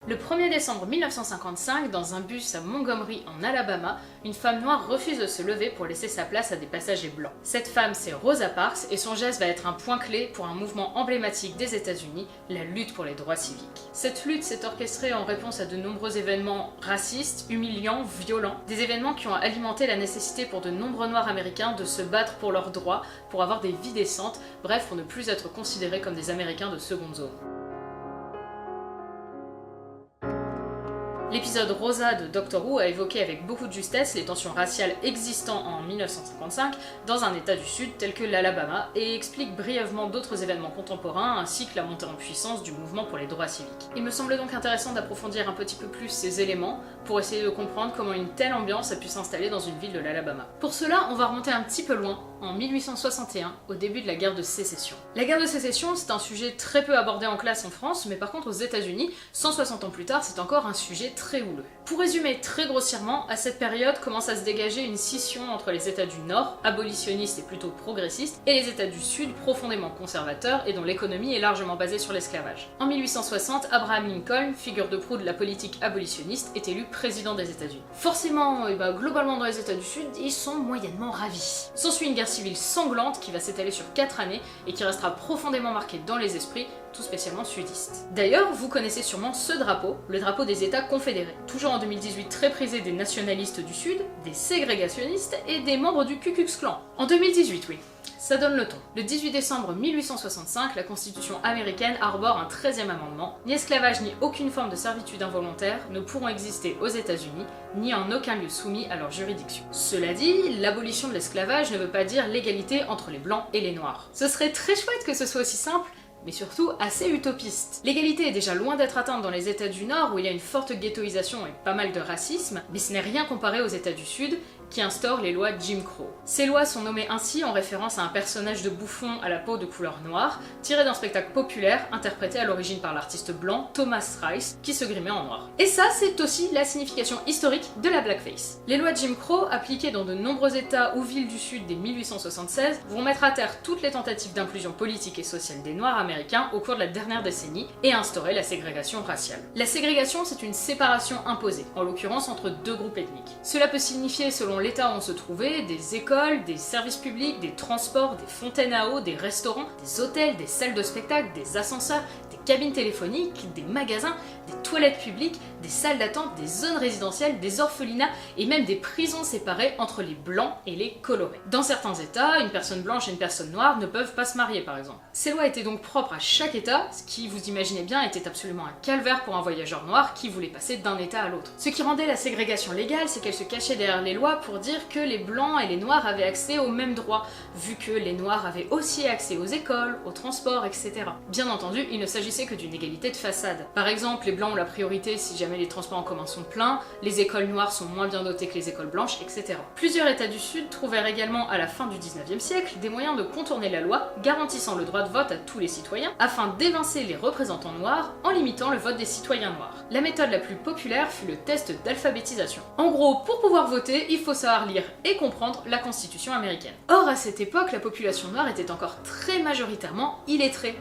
Le 1er décembre 1955, dans un bus à Montgomery en Alabama, une femme noire refuse de se lever pour laisser sa place à des passagers blancs. Cette femme, c'est Rosa Parks, et son geste va être un point clé pour un mouvement emblématique des États-Unis, la lutte pour les droits civiques. Cette lutte s'est orchestrée en réponse à de nombreux événements racistes, humiliants, violents, des événements qui ont alimenté la nécessité pour de nombreux Noirs américains de se battre pour leurs droits, pour avoir des vies décentes, bref, pour ne plus être considérés comme des Américains de seconde zone. L'épisode Rosa de Doctor Who a évoqué avec beaucoup de justesse les tensions raciales existant en 1955 dans un état du Sud tel que l'Alabama et explique brièvement d'autres événements contemporains ainsi que la montée en puissance du mouvement pour les droits civiques. Il me semble donc intéressant d'approfondir un petit peu plus ces éléments pour essayer de comprendre comment une telle ambiance a pu s'installer dans une ville de l'Alabama. Pour cela, on va remonter un petit peu loin, en 1861, au début de la guerre de sécession. La guerre de sécession, c'est un sujet très peu abordé en classe en France, mais par contre aux États-Unis, 160 ans plus tard, c'est encore un sujet très houleux. Pour résumer très grossièrement, à cette période commence à se dégager une scission entre les États du Nord, abolitionnistes et plutôt progressistes, et les États du Sud, profondément conservateurs et dont l'économie est largement basée sur l'esclavage. En 1860, Abraham Lincoln, figure de proue de la politique abolitionniste, est élu président des États-Unis. Forcément, globalement dans les États du Sud, ils sont moyennement ravis. S'ensuit une guerre civile sanglante qui va s'étaler sur 4 années et qui restera profondément marquée dans les esprits, tout spécialement sudistes. D'ailleurs, vous connaissez sûrement ce drapeau, le drapeau des États confédérés. Toujours en 2018 très prisé des nationalistes du Sud, des ségrégationnistes et des membres du Ku Klux Klan. En 2018, oui. Ça donne le ton. Le 18 décembre 1865, la Constitution américaine arbore un 13e amendement. Ni esclavage ni aucune forme de servitude involontaire ne pourront exister aux États-Unis, ni en aucun lieu soumis à leur juridiction. Cela dit, l'abolition de l'esclavage ne veut pas dire l'égalité entre les blancs et les noirs. Ce serait très chouette que ce soit aussi simple, mais surtout assez utopiste. L'égalité est déjà loin d'être atteinte dans les États du Nord où il y a une forte ghettoisation et pas mal de racisme, mais ce n'est rien comparé aux États du Sud, qui instaurent les lois Jim Crow. Ces lois sont nommées ainsi en référence à un personnage de bouffon à la peau de couleur noire, tiré d'un spectacle populaire interprété à l'origine par l'artiste blanc Thomas Rice, qui se grimait en noir. Et ça, c'est aussi la signification historique de la blackface. Les lois Jim Crow, appliquées dans de nombreux États ou villes du Sud dès 1876, vont mettre à terre toutes les tentatives d'inclusion politique et sociale des Noirs américains au cours de la dernière décennie et instaurer la ségrégation raciale. La ségrégation, c'est une séparation imposée, en l'occurrence entre deux groupes ethniques. Cela peut signifier, selon l'état où on se trouvait, des écoles, des services publics, des transports, des fontaines à eau, des restaurants, des hôtels, des salles de spectacle, des ascenseurs, des cabines téléphoniques, des magasins, des toilettes publiques, des salles d'attente, des zones résidentielles, des orphelinats et même des prisons séparées entre les blancs et les colorés. Dans certains États, une personne blanche et une personne noire ne peuvent pas se marier par exemple. Ces lois étaient donc propres à chaque État, ce qui, vous imaginez bien, était absolument un calvaire pour un voyageur noir qui voulait passer d'un État à l'autre. Ce qui rendait la ségrégation légale, c'est qu'elle se cachait derrière les lois pour dire que les blancs et les noirs avaient accès aux mêmes droits, vu que les noirs avaient aussi accès aux écoles, aux transports, etc. Bien entendu, il ne s'agissait que d'une égalité de façade. Par exemple, les blancs ont la priorité si jamais les transports en commun sont pleins, les écoles noires sont moins bien dotées que les écoles blanches, etc. Plusieurs États du Sud trouvèrent également à la fin du 19e siècle des moyens de contourner la loi garantissant le droit de vote à tous les citoyens afin d'évincer les représentants noirs en limitant le vote des citoyens noirs. La méthode la plus populaire fut le test d'alphabétisation. En gros, pour pouvoir voter, il faut savoir lire et comprendre la Constitution américaine. Or, à cette époque, la population noire était encore très majoritairement illettrée.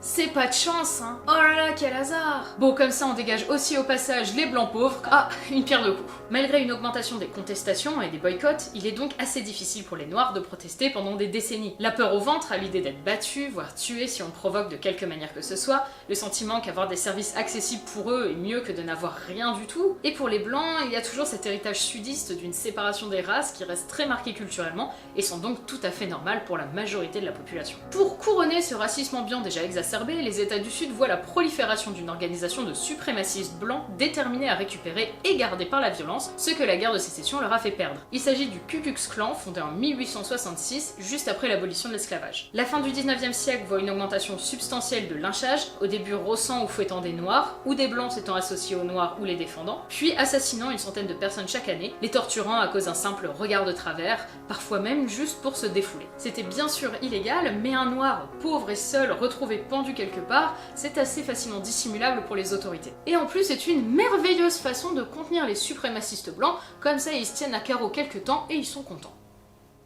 C'est pas de chance, hein. Oh là là, quel hasard. Bon, comme ça on dégage aussi au passage les blancs pauvres. Ah, une pierre deux coups. Malgré une augmentation des contestations et des boycotts, il est donc assez difficile pour les noirs de protester pendant des décennies. La peur au ventre à l'idée d'être battu, voire tué si on le provoque de quelque manière que ce soit, le sentiment qu'avoir des services accessibles pour eux est mieux que de n'avoir rien du tout, et pour les blancs, il y a toujours cet héritage sudiste d'une séparation des races qui reste très marquée culturellement et sont donc tout à fait normales pour la majorité de la population. Pour couronner ce racisme ambiant déjà exacerbé, les États du Sud voient la prolifération d'une organisation de suprémacistes blancs déterminés à récupérer et garder par la violence ce que la guerre de sécession leur a fait perdre. Il s'agit du Ku Klux Klan, fondé en 1866, juste après l'abolition de l'esclavage. La fin du 19e siècle voit une augmentation substantielle de lynchage, au début rossant ou fouettant des noirs, ou des blancs s'étant associés aux noirs ou les défendant, puis assassinant une centaine de personnes chaque année, les torturant à cause d'un simple regard de travers, parfois même juste pour se défouler. C'était bien sûr illégal, mais un noir pauvre et seul retrouvé pendu quelque part, c'est assez facilement dissimulable pour les autorités. Et en plus, c'est une merveilleuse façon de contenir les suprémacistes blancs, comme ça ils se tiennent à carreau quelques temps et ils sont contents.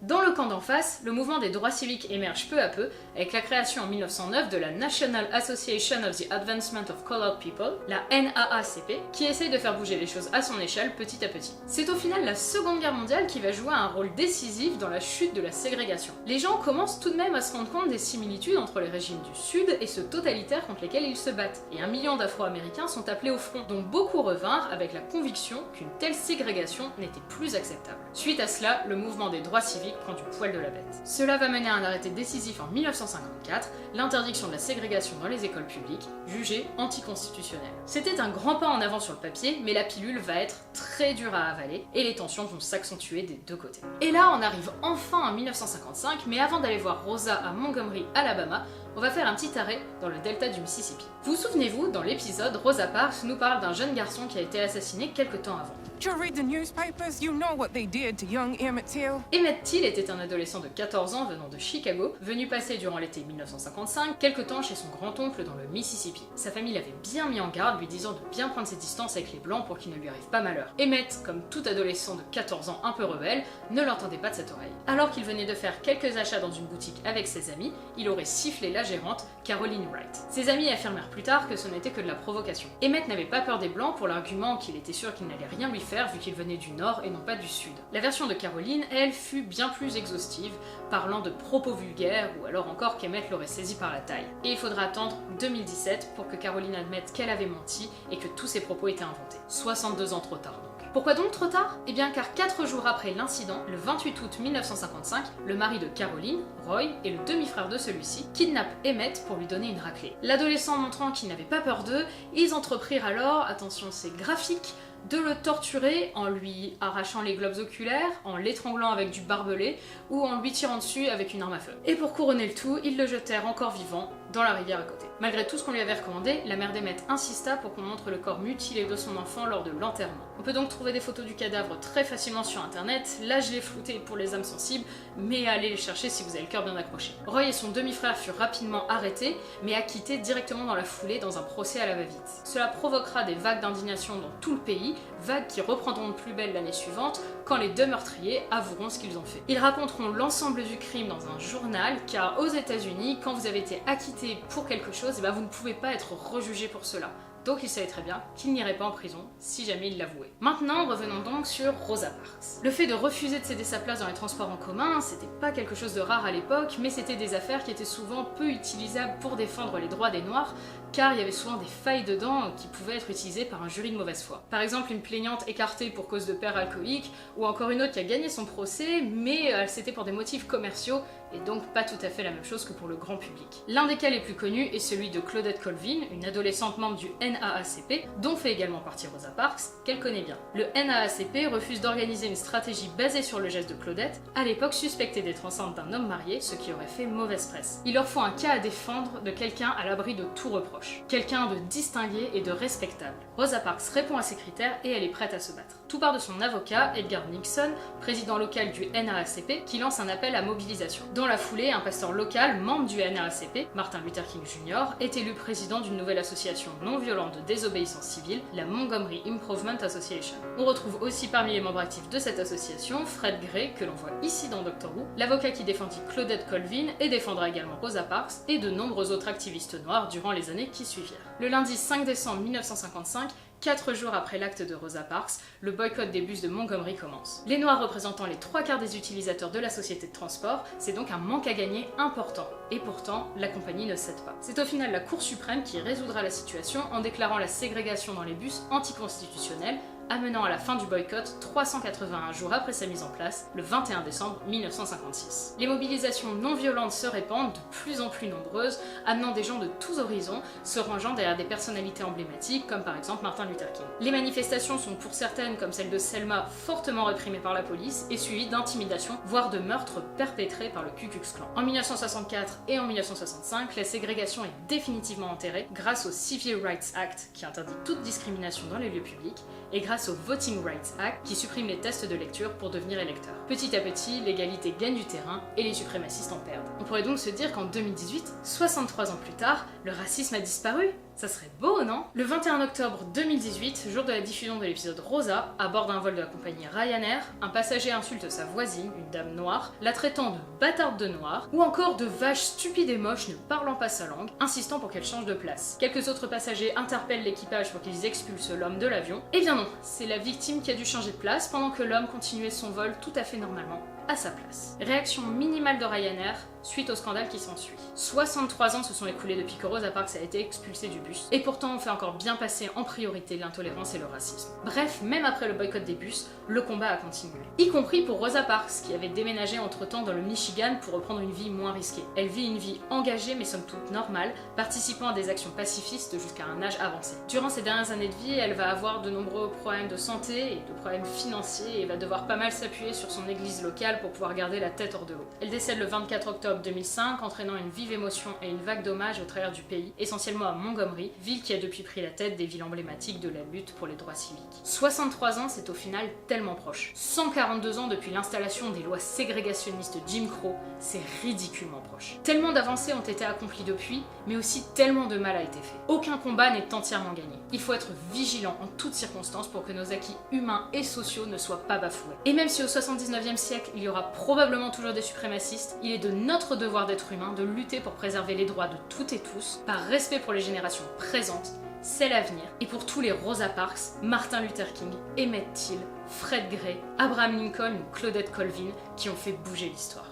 Dans le camp d'en face, le mouvement des droits civiques émerge peu à peu, avec la création en 1909 de la National Association of the Advancement of Colored People, la NAACP, qui essaye de faire bouger les choses à son échelle petit à petit. C'est au final la Seconde Guerre mondiale qui va jouer un rôle décisif dans la chute de la ségrégation. Les gens commencent tout de même à se rendre compte des similitudes entre les régimes du Sud et ceux totalitaires contre lesquels ils se battent, et 1 million d'Afro-Américains sont appelés au front, dont beaucoup revinrent avec la conviction qu'une telle ségrégation n'était plus acceptable. Suite à cela, le mouvement des droits civiques prend du poil de la bête. Cela va mener à un arrêté décisif en 1954, l'interdiction de la ségrégation dans les écoles publiques, jugée anticonstitutionnelle. C'était un grand pas en avant sur le papier, mais la pilule va être très dure à avaler, et les tensions vont s'accentuer des deux côtés. Et là, on arrive enfin en 1955, mais avant d'aller voir Rosa à Montgomery, Alabama, on va faire un petit arrêt dans le delta du Mississippi. Vous souvenez-vous, dans l'épisode, Rosa Parks nous parle d'un jeune garçon qui a été assassiné quelque temps avant. Emmett Till était un adolescent de 14 ans venant de Chicago, venu passer durant l'été 1955 quelque temps chez son grand-oncle dans le Mississippi. Sa famille l'avait bien mis en garde, lui disant de bien prendre ses distances avec les blancs pour qu'il ne lui arrive pas malheur. Emmett, comme tout adolescent de 14 ans un peu rebelle, ne l'entendait pas de cette oreille. Alors qu'il venait de faire quelques achats dans une boutique avec ses amis, il aurait sifflé la gérante, Caroline Wright. Ses amis affirmèrent plus tard que ce n'était que de la provocation. Emmett n'avait pas peur des blancs pour l'argument qu'il était sûr qu'il n'allait rien lui faire vu qu'il venait du nord et non pas du sud. La version de Caroline, elle, fut bien plus exhaustive, parlant de propos vulgaires ou alors encore qu'Emmett l'aurait saisi par la taille. Et il faudra attendre 2017 pour que Caroline admette qu'elle avait menti et que tous ses propos étaient inventés. 62 ans trop tard donc. Pourquoi donc trop tard? Eh bien car 4 jours après l'incident, le 28 août 1955, le mari de Caroline, Roy, et le demi-frère de celui-ci kidnappent Emmett pour lui donner une raclée. L'adolescent montrant qu'il n'avait pas peur d'eux, ils entreprirent alors, attention c'est graphique, de le torturer en lui arrachant les globes oculaires, en l'étranglant avec du barbelé ou en lui tirant dessus avec une arme à feu. Et pour couronner le tout, ils le jetèrent encore vivant dans la rivière à côté. Malgré tout ce qu'on lui avait recommandé, la mère d'Emmett insista pour qu'on montre le corps mutilé de son enfant lors de l'enterrement. On peut donc trouver des photos du cadavre très facilement sur internet, là je l'ai flouté pour les âmes sensibles, mais allez les chercher si vous avez le cœur bien accroché. Roy et son demi-frère furent rapidement arrêtés, mais acquittés directement dans la foulée dans un procès à la va-vite. Cela provoquera des vagues d'indignation dans tout le pays, vagues qui reprendront de plus belle l'année suivante, quand les deux meurtriers avoueront ce qu'ils ont fait. Ils raconteront l'ensemble du crime dans un journal, car aux États-Unis, quand vous avez été acquitté pour quelque chose, vous ne pouvez pas être rejugé pour cela. Donc il savait très bien qu'il n'irait pas en prison si jamais il l'avouait. Maintenant, revenons donc sur Rosa Parks. Le fait de refuser de céder sa place dans les transports en commun, c'était pas quelque chose de rare à l'époque, mais c'était des affaires qui étaient souvent peu utilisables pour défendre les droits des Noirs, car il y avait souvent des failles dedans qui pouvaient être utilisées par un jury de mauvaise foi. Par exemple, une plaignante écartée pour cause de père alcoolique, ou encore une autre qui a gagné son procès, mais c'était pour des motifs commerciaux, et donc pas tout à fait la même chose que pour le grand public. L'un des cas les plus connus est celui de Claudette Colvin, une adolescente membre du NAACP, dont fait également partie Rosa Parks, qu'elle connaît bien. Le NAACP refuse d'organiser une stratégie basée sur le geste de Claudette, à l'époque suspectée d'être enceinte d'un homme marié, ce qui aurait fait mauvaise presse. Il leur faut un cas à défendre de quelqu'un à l'abri de tout reproche. Quelqu'un de distingué et de respectable. Rosa Parks répond à ces critères et elle est prête à se battre. Tout part de son avocat, Edgar Nixon, président local du NAACP, qui lance un appel à mobilisation. Dans la foulée, un pasteur local, membre du NAACP, Martin Luther King Jr., est élu président d'une nouvelle association non violente de désobéissance civile, la Montgomery Improvement Association. On retrouve aussi parmi les membres actifs de cette association Fred Gray, que l'on voit ici dans Doctor Who, l'avocat qui défendit Claudette Colvin et défendra également Rosa Parks, et de nombreux autres activistes noirs durant les années qui suivirent. Le lundi 5 décembre 1955, 4 jours après l'acte de Rosa Parks, le boycott des bus de Montgomery commence. Les Noirs représentant les 3/4 des utilisateurs de la société de transport, c'est donc un manque à gagner important. Et pourtant, la compagnie ne cède pas. C'est au final la Cour suprême qui résoudra la situation en déclarant la ségrégation dans les bus anticonstitutionnelle, amenant à la fin du boycott 381 jours après sa mise en place, le 21 décembre 1956. Les mobilisations non violentes se répandent, de plus en plus nombreuses, amenant des gens de tous horizons, se rangeant derrière des personnalités emblématiques comme par exemple Martin Luther King. Les manifestations sont pour certaines, comme celle de Selma, fortement réprimées par la police et suivies d'intimidations, voire de meurtres perpétrés par le Ku Klux Klan. En 1964 et en 1965, la ségrégation est définitivement enterrée grâce au Civil Rights Act qui interdit toute discrimination dans les lieux publics et grâce au Voting Rights Act qui supprime les tests de lecture pour devenir électeur. Petit à petit, l'égalité gagne du terrain et les suprémacistes en perdent. On pourrait donc se dire qu'en 2018, 63 ans plus tard, le racisme a disparu? Ça serait beau, non? Le 21 octobre 2018, jour de la diffusion de l'épisode Rosa, à bord d'un vol de la compagnie Ryanair, un passager insulte sa voisine, une dame noire, la traitant de bâtarde de noir, ou encore de vache stupide et moche ne parlant pas sa langue, insistant pour qu'elle change de place. Quelques autres passagers interpellent l'équipage pour qu'ils expulsent l'homme de l'avion. Eh bien non, c'est la victime qui a dû changer de place pendant que l'homme continuait son vol tout à fait normalement à sa place. Réaction minimale de Ryanair suite au scandale qui s'ensuit. 63 ans se sont écoulés depuis que Rosa Parks a été expulsée du bus, et pourtant on fait encore bien passer en priorité l'intolérance et le racisme. Bref, même après le boycott des bus, le combat a continué. Y compris pour Rosa Parks, qui avait déménagé entre-temps dans le Michigan pour reprendre une vie moins risquée. Elle vit une vie engagée mais somme toute normale, participant à des actions pacifistes jusqu'à un âge avancé. Durant ses dernières années de vie, elle va avoir de nombreux problèmes de santé et de problèmes financiers et va devoir pas mal s'appuyer sur son église locale pour pouvoir garder la tête hors de l'eau. Elle décède le 24 octobre 2005, entraînant une vive émotion et une vague d'hommages au travers du pays, essentiellement à Montgomery, ville qui a depuis pris la tête des villes emblématiques de la lutte pour les droits civiques. 63 ans, c'est au final tellement proche. 142 ans depuis l'installation des lois ségrégationnistes Jim Crow, c'est ridiculement proche. Tellement d'avancées ont été accomplies depuis, mais aussi tellement de mal a été fait. Aucun combat n'est entièrement gagné. Il faut être vigilant en toutes circonstances pour que nos acquis humains et sociaux ne soient pas bafoués. Et même si au 79e siècle, il y aura probablement toujours des suprémacistes, il est de notre devoir d'être humain de lutter pour préserver les droits de toutes et tous, par respect pour les générations présentes, c'est l'avenir, et pour tous les Rosa Parks, Martin Luther King, Emmett Till, Fred Gray, Abraham Lincoln ou Claudette Colvin qui ont fait bouger l'histoire.